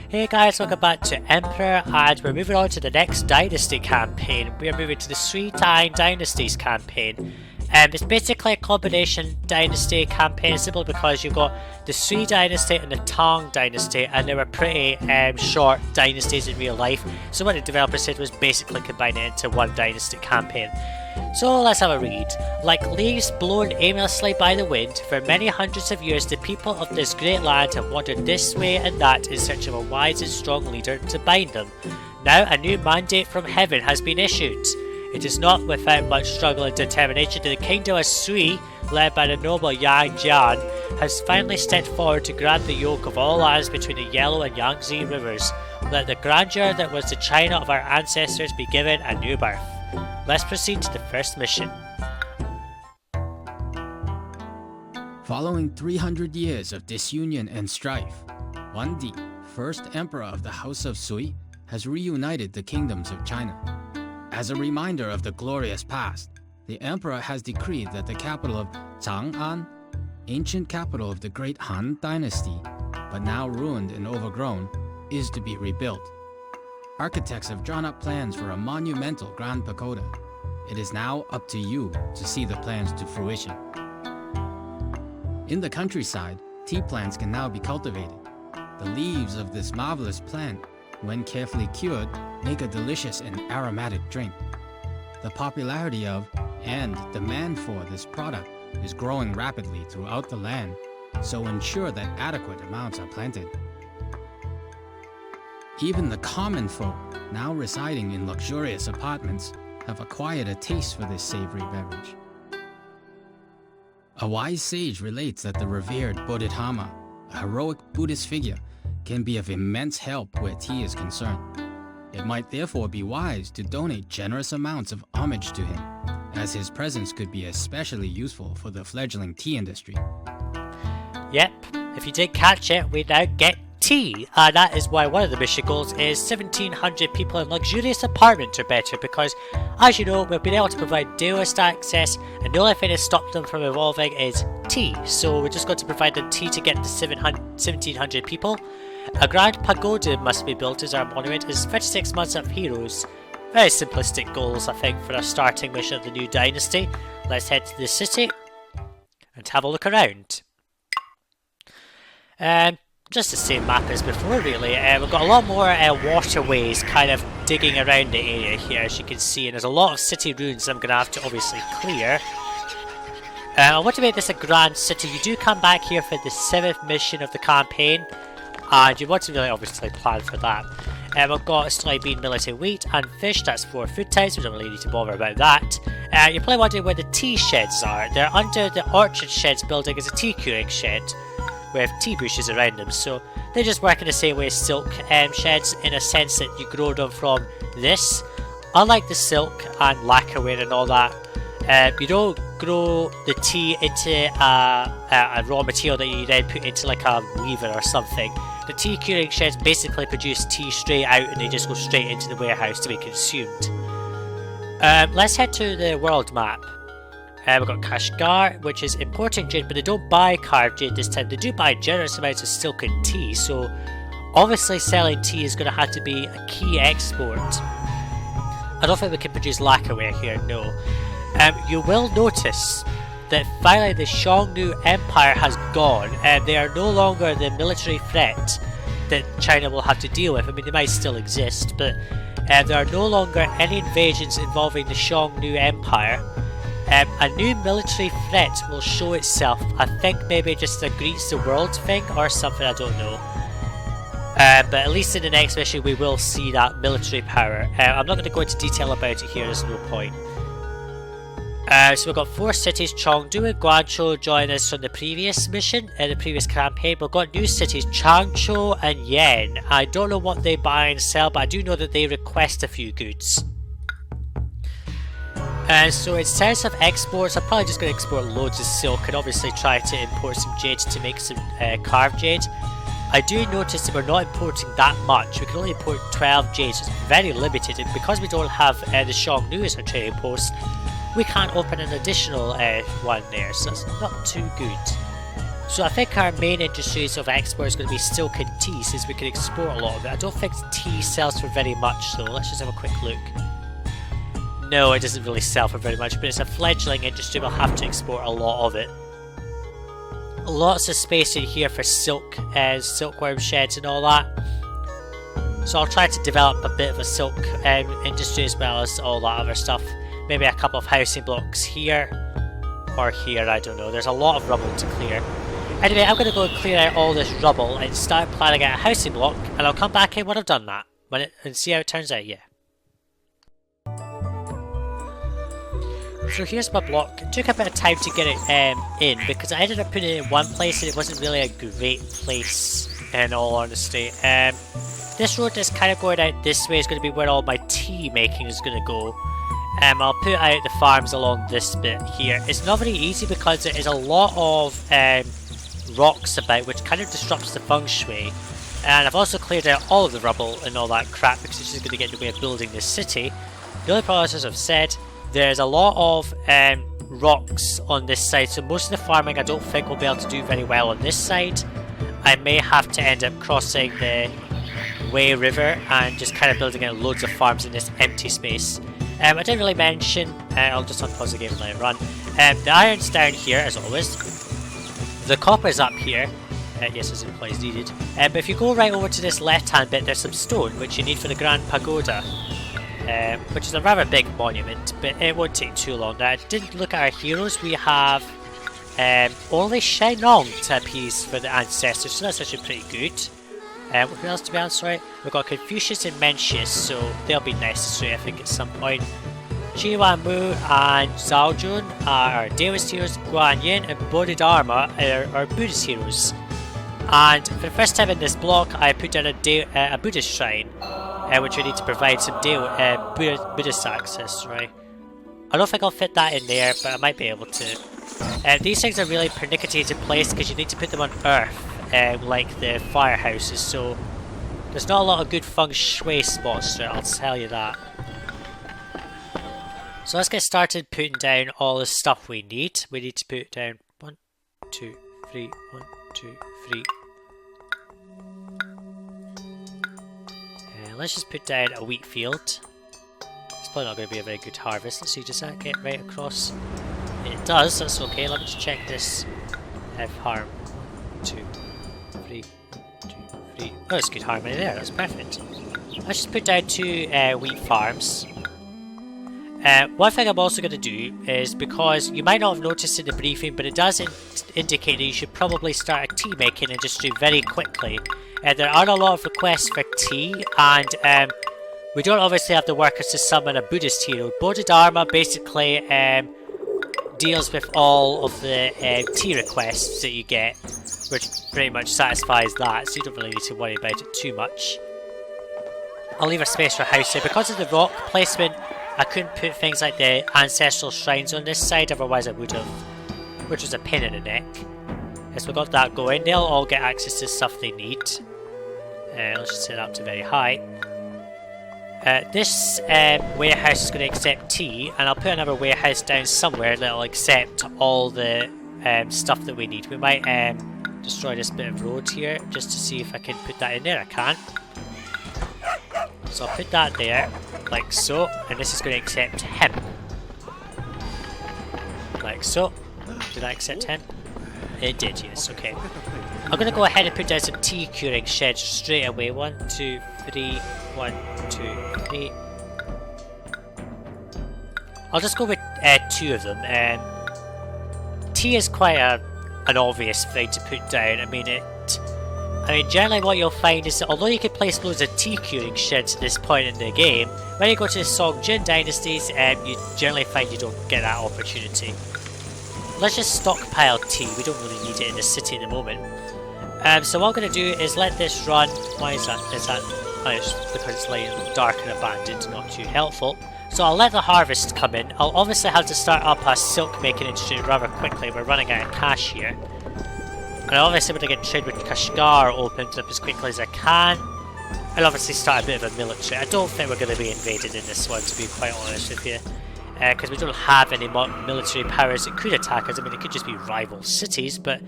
Hey guys, welcome back to Emperor, and we're moving on to the next Dynasty campaign. We are moving to the Han Dynasties campaign. It's basically a combination Dynasty campaign simply because you've got the Sui Dynasty and the Tang Dynasty, and they were pretty short dynasties in real life. So what the developer said was basically combine it into one Dynasty campaign. So let's have a read. Like leaves blown aimlessly by the wind, for many hundreds of years the people of this great land have wandered this way and that in search of a wise and strong leader to bind them. Now a new mandate from heaven has been issued. It is not without much struggle and determination that the kingdom of Sui, led by the noble Yang Jian, has finally stepped forward to grant the yoke of all lands between the Yellow and Yangtze rivers. Let the grandeur that was the China of our ancestors be given a new birth. Let's proceed to the first mission. Following 300 years of disunion and strife, Han Di, first emperor of the House of Sui, has reunited the kingdoms of China. As a reminder of the glorious past, the emperor has decreed that the capital of Chang-an, ancient capital of the great Han Dynasty, but now ruined and overgrown, is to be rebuilt. Architects have drawn up plans for a monumental Grand Pagoda. It is now up to you to see the plans to fruition. In the countryside, tea plants can now be cultivated. The leaves of this marvelous plant, when carefully cured, make a delicious and aromatic drink. The popularity of and demand for this product is growing rapidly throughout the land, so ensure that adequate amounts are planted. Even the common folk, now residing in luxurious apartments, have acquired a taste for this savory beverage. A wise sage relates that the revered Bodhidharma, a heroic Buddhist figure, can be of immense help where tea is concerned. It might therefore be wise to donate generous amounts of homage to him, as his presence could be especially useful for the fledgling tea industry. Yep, if you did catch it, we now get tea. That is why one of the mission goals is 1,700 people in luxurious apartments or better, because as you know, we've been able to provide duelist access, and the only thing that stopped them from evolving is tea. So we're just going to provide them tea to get to 1,700 people. A grand pagoda must be built as our monument is 36 months of heroes. Very simplistic goals, I think, for a starting mission of the new dynasty. Let's head to the city and have a look around. Just the same map as before, really. We've got a lot more waterways kind of digging around the area here, as you can see, and there's a lot of city ruins I'm going to have to obviously clear. I want to make this a grand city. You do come back here for the 7th mission of the campaign, and you want to really obviously plan for that. We've got soybean, millet, wheat, and fish. That's 4 food types. We don't really need to bother about that. You're probably wondering where the tea sheds are. They're under the orchard sheds building as a tea curing shed, with tea bushes around them, so they just work in the same way as silk sheds, in a sense that you grow them from this. Unlike the silk and lacquerware and all that, you don't grow the tea into a raw material that you then put into like a weaver or something. The tea curing sheds basically produce tea straight out, and they just go straight into the warehouse to be consumed. Let's head to the world map. We've got Kashgar, which is importing jade, but they don't buy carved jade this time. They do buy generous amounts of silk and tea, so obviously selling tea is going to have to be a key export. I don't think we can produce lacquerware here, no. You will notice that finally the Xiongnu Empire has gone, and they are no longer the military threat that China will have to deal with. I mean, they might still exist, but there are no longer any invasions involving the Xiongnu Empire. A new military threat will show itself. I think maybe just a greets the world thing or something, I don't know. But at least in the next mission we will see that military power. I'm not going to go into detail about it here, there's no point. So we've got 4 cities, Chengdu and Guangzhou join us from the previous mission, the previous campaign. We've got new cities, Changzhou and Yen. I don't know what they buy and sell, but I do know that they request a few goods. So in terms of exports, I'm probably just going to export loads of silk and obviously try to import some jade to make some carved jade. I do notice that we're not importing that much. We can only import 12 jades, so it's very limited, and because we don't have the Xiongnu as our trading post, we can't open an additional one there, so that's not too good. So I think our main industries of export is going to be silk and tea, since we can export a lot of it. I don't think tea sells for very much though. Let's just have a quick look. No, it doesn't really sell for very much, but it's a fledgling industry. We'll have to export a lot of it. Lots of space in here for silk, silkworm sheds and all that. So I'll try to develop a bit of a silk industry as well as all that other stuff. Maybe a couple of housing blocks here or here, I don't know. There's a lot of rubble to clear. Anyway, I'm going to go and clear out all this rubble and start planning out a housing block, and I'll come back in when I've done that and see how it turns out. Yeah. So here's my block. It took a bit of time to get it in because I ended up putting it in one place and it wasn't really a great place, in all honesty. This road that's kind of going out this way is going to be where all my tea making is going to go. I'll put out the farms along this bit here. It's not very easy because there is a lot of rocks about, which kind of disrupts the feng shui. And I've also cleared out all of the rubble and all that crap because it's just going to get in the way of building this city. The only problem is, as I've said, there's a lot of rocks on this side, so most of the farming I don't think we'll be able to do very well on this side. I may have to end up crossing the Wei River and just kind of building out loads of farms in this empty space. I didn't really mention, I'll just unpause the game and let it run. The iron's down here as always. The copper's up here. Yes, as employees needed. But if you go right over to this left hand bit, there's some stone which you need for the Grand Pagoda. Which is a rather big monument, but it won't take too long. Now, I didn't look at our heroes. We have only Shennong to appease for the ancestors, so that's actually pretty good. Who else to be honest, right? We've got Confucius and Mencius, so they'll be necessary, I think, at some point. Qinhuan Mu and Zhao Jun are our Taoist heroes. Guan Yin and Bodhidharma are our Buddhist heroes. And for the first time in this block, I put down a Buddhist shrine. Which we need to provide some Buddhist access, right? I don't think I'll fit that in there, but I might be able to. These things are really pernickety to place because you need to put them on earth, like the firehouses, so there's not a lot of good feng shui spots there, I'll tell you that. So let's get started putting down all the stuff we need. We need to put down 1, 2, 3, 1, 2, 3. Let's just put down a wheat field. It's probably not going to be a very good harvest. Let's see, does that get right across? It does, that's okay. Let me just check this. Farm. 1, 2, 3, 1, 2, 3. Oh, it's good harmony there, that's perfect. Let's just put down 2 wheat farms. One thing I'm also going to do is, because you might not have noticed in the briefing, but it does indicate that you should probably start a tea making industry very quickly. There are a lot of requests for tea, and we don't obviously have the workers to summon a Buddhist hero. Bodhidharma basically deals with all of the tea requests that you get, which pretty much satisfies that, so you don't really need to worry about it too much. I'll leave a space for house here. Because of the rock placement, I couldn't put things like the ancestral shrines on this side, otherwise I would have, which was a pain in the neck. So we got that going. They'll all get access to stuff they need. Let's just set it up to very high. This warehouse is going to accept tea, and I'll put another warehouse down somewhere that'll accept all the stuff that we need. We might destroy this bit of road here just to see if I can put that in there. I can. So I'll put that there, like so, and this is going to accept him. Like so. Did I accept him? It did, yes, okay. I'm going to go ahead and put down some tea curing sheds straight away. 1, 2, 3, 1, 2, 3. I'll just go with 2 of them. Tea is quite an obvious thing to put down. I mean, generally what you'll find is that although you can place loads of tea curing sheds at this point in the game, when you go to the Songjin dynasties, you generally find you don't get that opportunity. Let's just stockpile tea. We don't really need it in the city at the moment. So what I'm going to do is let this run. Why is that? Oh, it's because it's lying dark and abandoned, not too helpful. So I'll let the harvest come in. I'll obviously have to start up a silk making industry rather quickly. We're running out of cash here. And I obviously want to get trade with Kashgar opened up as quickly as I can. And obviously start a bit of a military. I don't think we're going to be invaded in this one, to be quite honest with you. Because we don't have any military powers that could attack us. I mean, it could just be rival cities, but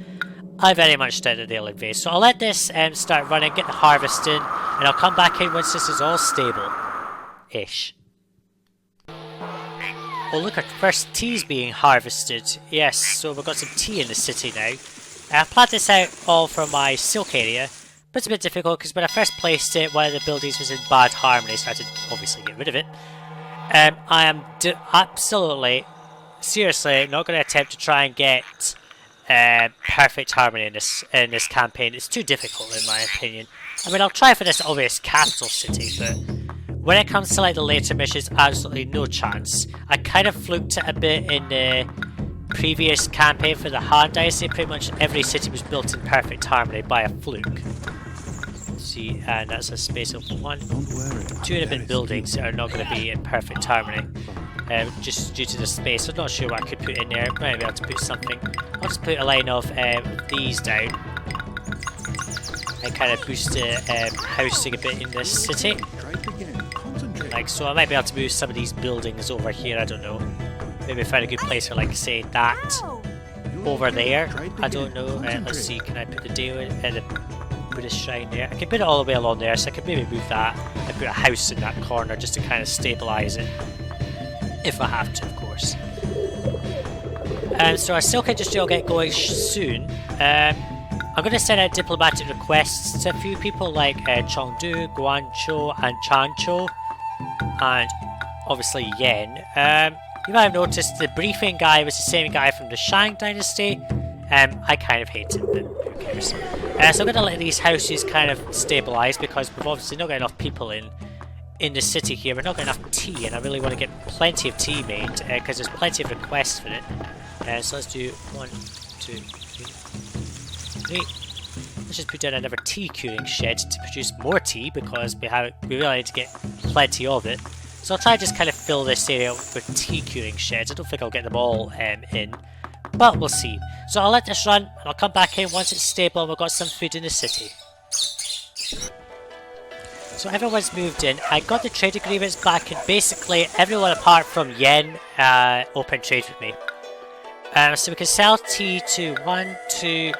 I very much doubt that they'll invade. So I'll let this start running, get the harvest in, and I'll come back in once this is all stable-ish. Oh look, our first tea's being harvested. Yes, so we've got some tea in the city now. I planned this out all from my silk area, but it's a bit difficult because when I first placed it, one of the buildings was in bad harmony, so I had to obviously get rid of it. I am absolutely, seriously, not going to attempt to try and get perfect harmony in this campaign. It's too difficult in my opinion. I mean, I'll try for this obvious capital city, but when it comes to like the later missions, absolutely no chance. I kind of fluked it a bit in the previous campaign for the Han Dynasty. Pretty much every city was built in perfect harmony by a fluke. See, and that's a space of 1, 2 and a bit buildings that are not going to be in perfect harmony. Just due to the space. I'm not sure what I could put in there. I might be able to put something. I'll just put a line of these down and kind of boost the housing a bit in this city. Like so, I might be able to move some of these buildings over here. I don't know. Maybe find a good place for, like, say that over there. I don't know. Let's see. Can I put the deal in the Buddhist shrine there? I can put it all the way along there, so I could maybe move that and put a house in that corner just to kind of stabilize it. If I have to, of course. So our silk industry will get going soon. I'm going to send out diplomatic requests to a few people like Chengdu, Guangzhou, and Changzhou, and obviously Yen. You might have noticed the briefing guy was the same guy from the Shang Dynasty. I kind of hate him, but who cares? So I'm going to let these houses kind of stabilise because we've obviously not got enough people in the city here. We're not got enough tea, and I really want to get plenty of tea made because there's plenty of requests for it. So let's do 1, 2, 3. Let's just put down another tea curing shed to produce more tea because we really need to get plenty of it. So I'll try to just kind of fill this area with tea curing sheds. I don't think I'll get them all in, but we'll see. So I'll let this run, and I'll come back in once it's stable and we've got some food in the city. So everyone's moved in. I got the trade agreements back, and basically everyone apart from Yen open trade with me. So we can sell tea to 1, 2,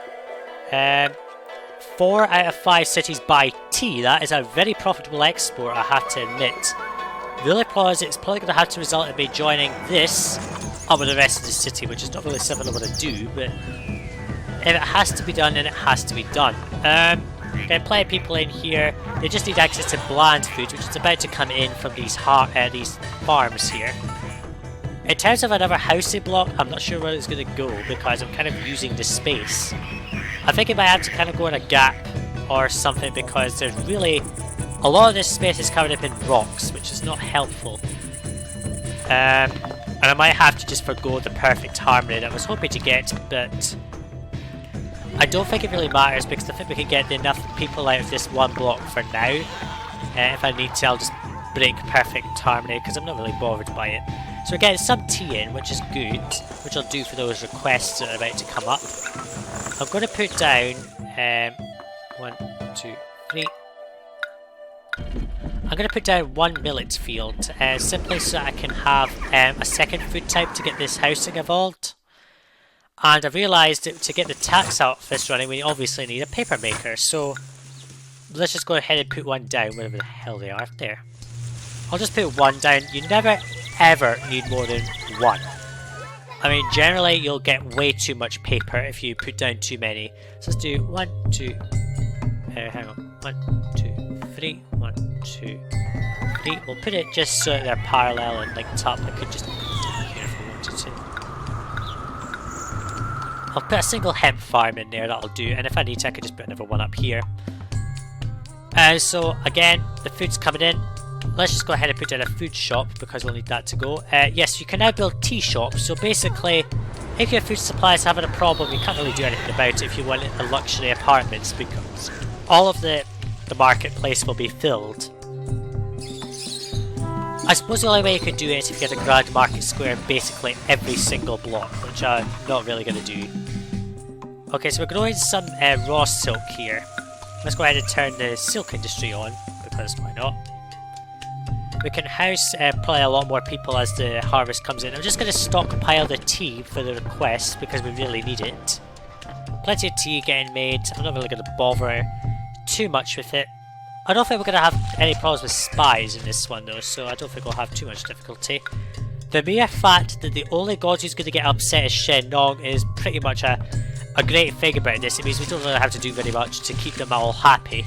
4 out of 5 cities buy tea. That is a very profitable export, I have to admit. The only problem is it's probably going to have to result in me joining this up with the rest of the city, which is not really something I want to do, but if it has to be done, then it has to be done. Getting plenty of people in here. They just need access to bland food, which is about to come in from these farms here. In terms of another housing block, I'm not sure where it's going to go because I'm kind of using the space. I think it might have to kind of go in a gap or something because there's really a lot of this space is covered up in rocks, which is not helpful. And I might have to just forgo the perfect harmony that I was hoping to get, but I don't think it really matters because I think we can get enough people out of this one block for now. If I need to, I'll just break perfect harmony because I'm not really bothered by it. So we're getting some tea in, which is good, which I'll do for those requests that are about to come up. I'm going to put down 1, 2, 3. I'm going to put down 1 millet field, simply so that I can have a second food type to get this housing evolved. And I realised that to get the tax office running, we obviously need a paper maker. So let's just go ahead and put one down, wherever the hell they are. There. I'll just put 1 down. You never ever need more than 1. I mean, generally you'll get way too much paper if you put down too many. So let's do 1, 2, hang on, 1, 2, 3, 1, 2, 3. We'll put it just so that they're parallel and linked up. I could just put it here if I wanted to. I'll put a single hemp farm in there, that'll do, and if I need to I could just put another one up here. So again, the food's coming in. Let's just go ahead and put in a food shop because we'll need that to go. Yes, you can now build tea shops. So basically, if your food supply is having a problem, you can't really do anything about it if you want a luxury apartments because all of the marketplace will be filled. I suppose the only way you could do it is if you had a grand market square in basically every single block, which I'm not really going to do. Okay, so we're growing some raw silk here. Let's go ahead and turn the silk industry on because why not? We can house probably a lot more people as the harvest comes in. I'm just going to stockpile the tea for the requests because we really need it. plenty of tea getting made. I'm not really going to bother too much with it. I don't think we're going to have any problems with spies in this one though, so I don't think we'll have too much difficulty. The mere fact that the only god who's going to get upset is Shen Nong is pretty much a great thing about this. It means we don't really have to do very much to keep them all happy.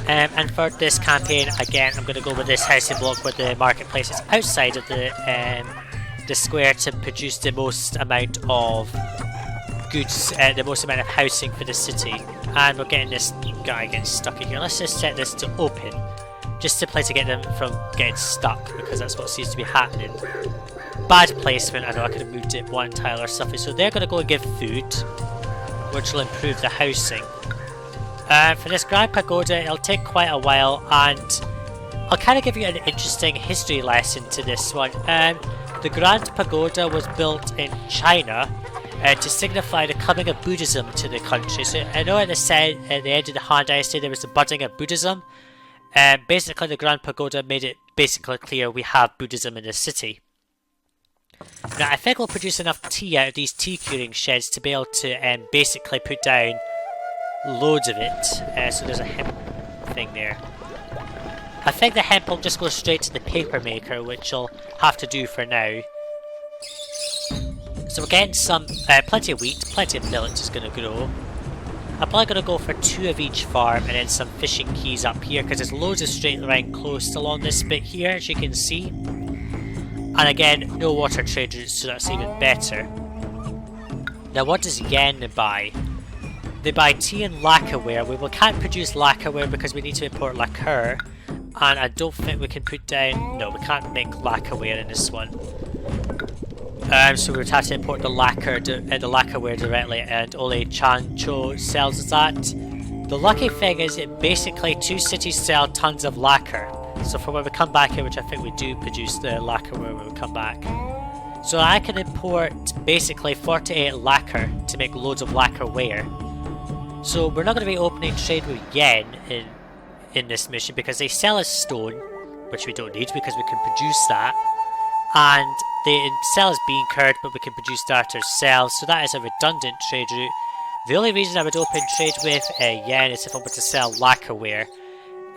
And for this campaign, again, I'm going to go with this housing block where the marketplace is outside of the square to produce the most amount of goods, the most amount of housing for the city. And we're getting this guy getting stuck in here. Let's just set this to open, just simply to get them from getting stuck, because that's what seems to be happening. Bad placement. I know I could have moved it one tile or something. So they're going to go and give food, which will improve the housing. For this Grand Pagoda, it'll take quite a while, and I'll kind of give you an interesting history lesson to this one. The Grand Pagoda was built in China to signify the coming of Buddhism to the country. So I know at the end of the Han Dynasty there was the budding of Buddhism. Basically the Grand Pagoda made it basically clear we have Buddhism in the city. Now I think we'll produce enough tea out of these tea curing sheds to be able to basically put down loads of it. So there's a hemp thing there. I think the hemp will just go straight to the paper maker, which I'll have to do for now. So we're getting some, plenty of wheat, plenty of millet is going to grow. I'm probably going to go for 2 of each farm and then some fishing keys up here, because there's loads of straight line coast along this bit here, as you can see. And again, no water trade routes, so that's even better. Now what does Yen buy? They buy tea and lacquerware. We can't produce lacquerware because we need to import lacquer. And I don't think we can put down... No, we can't make lacquerware in this one. So we would have to import the lacquerware directly, and only Chancho sells us that. The lucky thing is that basically 2 cities sell tons of lacquer. So for when we come back here, which I think we do produce the lacquerware when we come back. So I can import basically 48 lacquer to make loads of lacquerware. So we're not going to be opening trade with Yen in this mission because they sell us stone, which we don't need because we can produce that. And they sell us bean curd, but we can produce that ourselves, so that is a redundant trade route. The only reason I would open trade with Yen is if I were to sell lacquerware.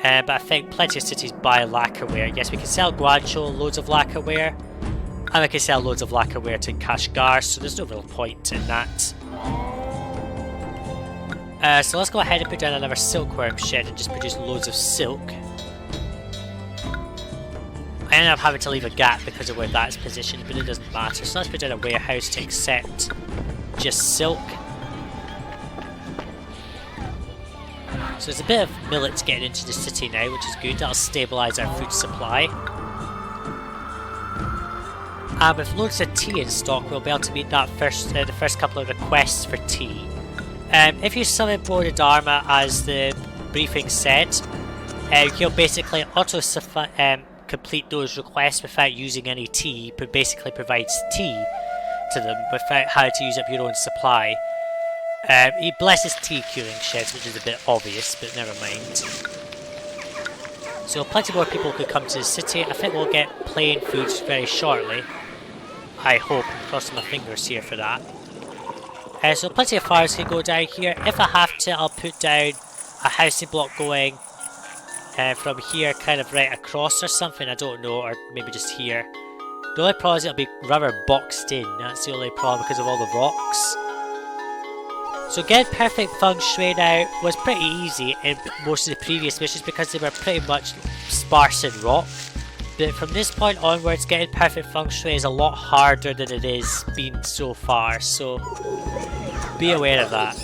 But I think plenty of cities buy lacquerware. Yes, we can sell Guangzhou loads of lacquerware, and we can sell loads of lacquerware to Kashgar, so there's no real point in that. So let's go ahead and put down another silkworm shed and just produce loads of silk. I ended up having to leave a gap because of where that's positioned, but it doesn't matter. So let's put down a warehouse to accept just silk. So there's a bit of millet getting into the city now, which is good. That'll stabilise our food supply. And with loads of tea in stock, we'll be able to meet that the first couple of requests for tea. If you summon Bodhidharma, as the briefing said, he'll basically complete those requests without using any tea, but basically provides tea to them without having to use up your own supply. He blesses tea curing sheds, which is a bit obvious, but never mind. So plenty more people could come to the city. I think we'll get plain foods very shortly. I hope. I'm crossing my fingers here for that. So plenty of farms can go down here. If I have to, I'll put down a housing block going from here kind of right across or something, I don't know, or maybe just here. The only problem is it'll be rather boxed in. That's the only problem because of all the rocks. So getting perfect feng shui now was pretty easy in most of the previous missions because they were pretty much sparse in rock. But from this point onwards, getting perfect feng shui is a lot harder than it is been so far, so be aware of that.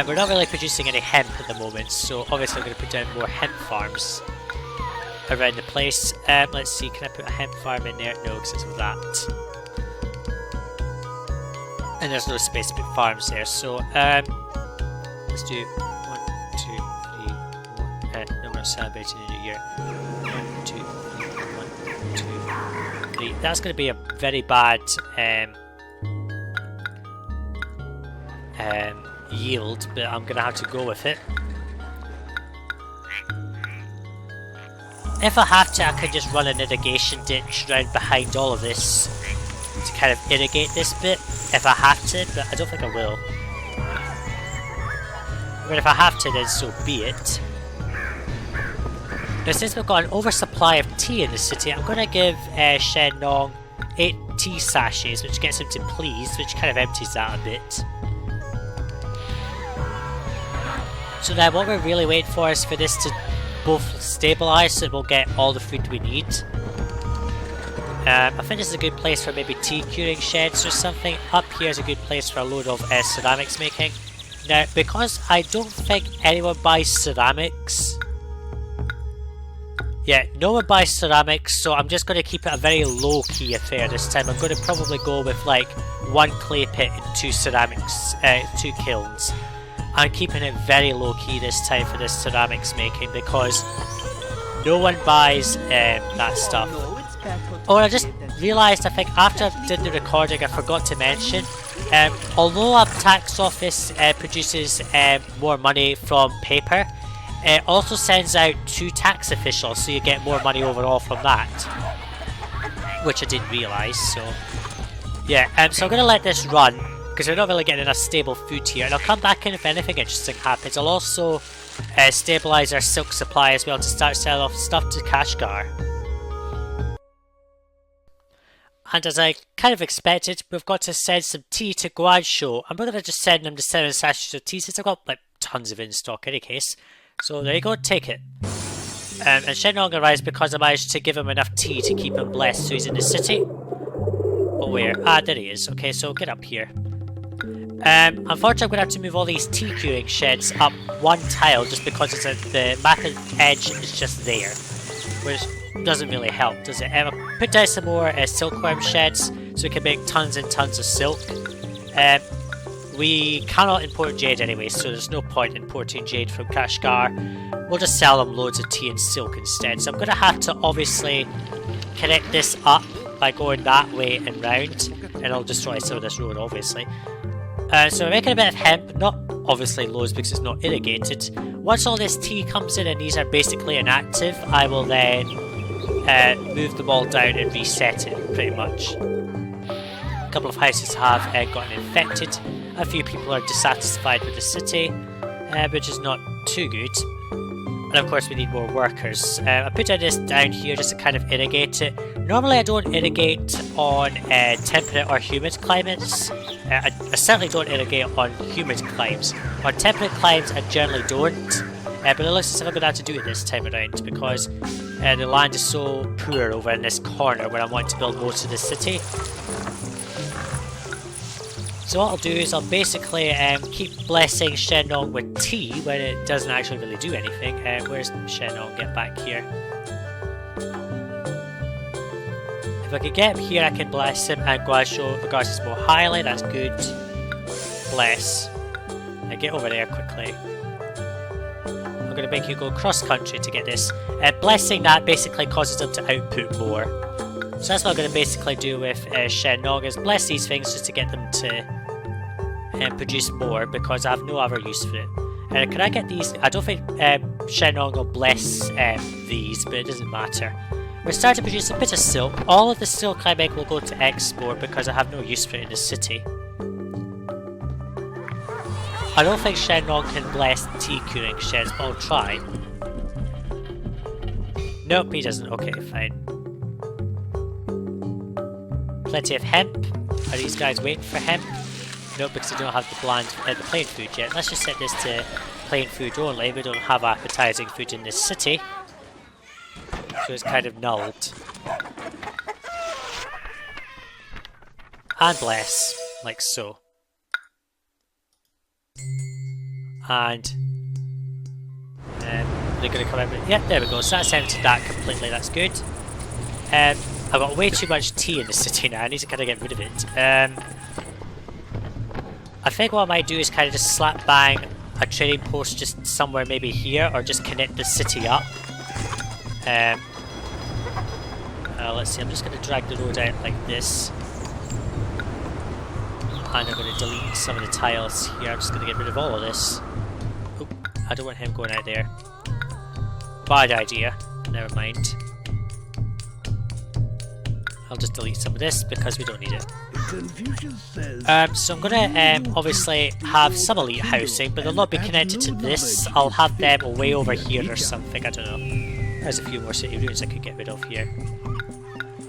We're not really producing any hemp at the moment, so obviously I'm going to put down more hemp farms around the place. Let's see, can I put a hemp farm in there? No, because it's with that. And there's no space to put farms there, so let's do 1, 2, 3, 1. No, we're not celebrating the new year. 1, 2, 3, 1, 2, 3. That's going to be a very bad yield, but I'm going to have to go with it. If I have to, I can just run an irrigation ditch round behind all of this to kind of irrigate this bit. if I have to, but I don't think I will. But if I have to, then so be it. Now, since we've got an oversupply of tea in the city, I'm going to give Shen Nong 8 tea sachets, which gets him to pleased, which kind of empties that a bit. So now what we're really waiting for is for this to both stabilise so that we'll get all the food we need. I think this is a good place for maybe tea curing sheds or something. Up here is a good place for a load of ceramics making. Now, because I don't think anyone buys ceramics... Yeah, no one buys ceramics, so I'm just going to keep it a very low-key affair this time. I'm going to probably go with like 1 clay pit and 2 ceramics, 2 kilns. I'm keeping it very low-key this time for this ceramics making because no one buys that stuff. Oh, and I just realised, I think after I did the recording I forgot to mention, although a tax office produces more money from paper, it also sends out 2 tax officials, so you get more money overall from that. Which I didn't realise, so... Yeah, so I'm going to let this run, because we're not really getting enough stable food here, and I'll come back in if anything interesting happens. I'll also stabilise our silk supply as well to start selling off stuff to Kashgar. And as I kind of expected, we've got to send some tea to Guangzhou. I'm not going to just send them to 7 sachets of tea since I've got like tons of it in stock in any case. So there you go, take it. And Shenong arrives because I managed to give him enough tea to keep him blessed, so he's in the city. But where? Ah, there he is. Okay, so get up here. Unfortunately, I'm going to have to move all these tea curing sheds up 1 tile just because it's the map edge is just there. Which doesn't really help, does it? I put down some more silkworm sheds so we can make tons and tons of silk. We cannot import jade anyway, so there's no point importing jade from Kashgar. We'll just sell them loads of tea and silk instead. So I'm going to have to obviously connect this up by going that way and round, and I'll destroy some of this road obviously. So we're making a bit of hemp, not obviously loads because it's not irrigated. Once all this tea comes in and these are basically inactive, I will then move them all down and reset it pretty much. A couple of houses have gotten infected. A few people are dissatisfied with the city, which is not too good. And of course we need more workers. I put this down here just to kind of irrigate it. Normally I don't irrigate on temperate or humid climates. I certainly don't irrigate on humid climes. On temperate climes I generally don't. But it looks as if I'm going to have to do it this time around because the land is so poor over in this corner where I want to build most of the city. So what I'll do is I'll basically keep blessing Shenong with tea when it doesn't actually really do anything. Where's Shenong? Get back here. If I can get him here I can bless him, and Guangzhou regards us more highly, that's good. Bless. Now get over there quickly. I'm going to make you go cross country to get this. Blessing that basically causes them to output more. So that's what I'm going to basically do with Shenong, is bless these things just to get them to produce more because I have no other use for it. Can I get these? I don't think Shenong will bless these, but it doesn't matter. We're starting to produce a bit of silk. All of the silk I make will go to export because I have no use for it in the city. I don't think Shenong can bless tea curing sheds, but I'll try. Nope, he doesn't. Okay, fine. Plenty of hemp. Are these guys waiting for hemp? Nope, because they don't have the plain food yet. Let's just set this to plain food only. We don't have appetizing food in this city. So it's kind of nulled. And bless. Like so. And they're going to come out. Yep, there we go. So that's emptied that completely. That's good. I've got way too much tea in the city now. I need to kind of get rid of it. I think what I might do is kind of just slap bang a trading post just somewhere maybe here, or just connect the city up. Let's see, I'm just going to drag the road out like this. And I'm going to delete some of the tiles here. I'm just going to get rid of all of this. Oop, I don't want him going out there. Bad idea. Never mind. I'll just delete some of this because we don't need it. Confucius says So I'm gonna obviously have some elite housing, but they'll not be connected to this. I'll have them way over here or something, I don't know. There's a few more city ruins I could get rid of here.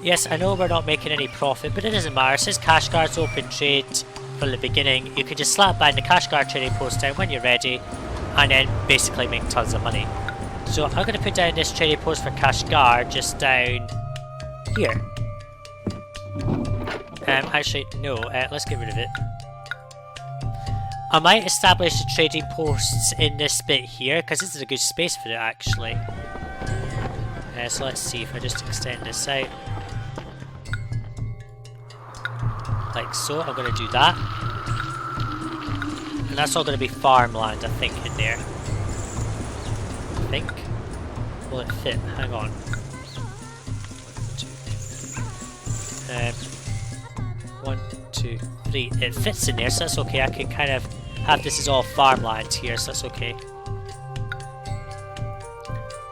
Yes, I know we're not making any profit, but it doesn't matter. Since Kashgar's open trade from the beginning, you can just slap bang the Kashgar trading post down when you're ready, and then basically make tons of money. So I'm going to put down this trading post for Kashgar just down here. Actually, no, let's get rid of it. I might establish the trading posts in this bit here, because this is a good space for it actually. So let's see if I just extend this out. Like so, I'm going to do that. And that's all going to be farmland, I think, in there. I think. Will it fit? Hang on. 1, 2, 3. It fits in there, so that's okay. I can kind of have this as all farmland here, so that's okay.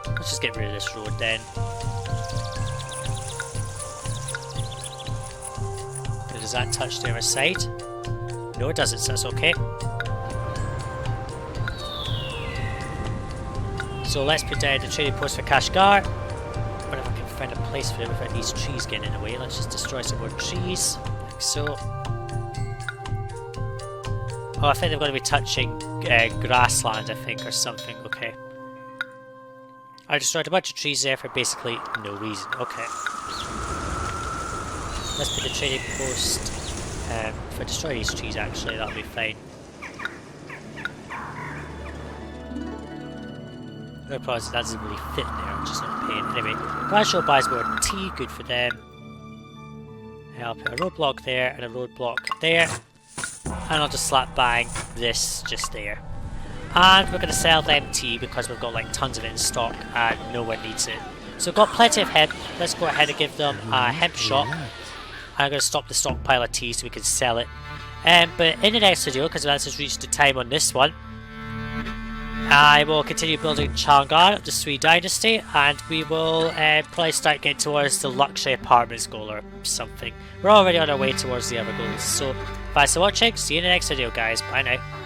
Let's just get rid of this road then. Does that touch the other side? No, it doesn't, so that's okay. So let's put down the trading post for Kashgar. But if I can find a place for it without these trees getting in the way, let's just destroy some more trees. Like so. Oh, I think they're going to be touching grassland, I think, or something. Okay. I destroyed a bunch of trees there for basically no reason. Okay. Let's put the trading post. If I destroy these trees, actually, that'll be fine. No problem, that doesn't really fit there, which is not a pain. Anyway, Glacial buys more tea, good for them. I'll put a roadblock there and a roadblock there. And I'll just slap bang this just there. And we're going to sell them tea because we've got like tons of it in stock and no one needs it. So we've got plenty of hemp. Let's go ahead and give them a hemp shop. I'm going to stop the stockpile of tea so we can sell it. But in the next video, because that's just reached the time on this one, I will continue building Chang-an of the Sui Dynasty, and we will probably start getting towards the luxury apartments goal or something. We're already on our way towards the other goals. So thanks for watching, see you in the next video guys, bye now.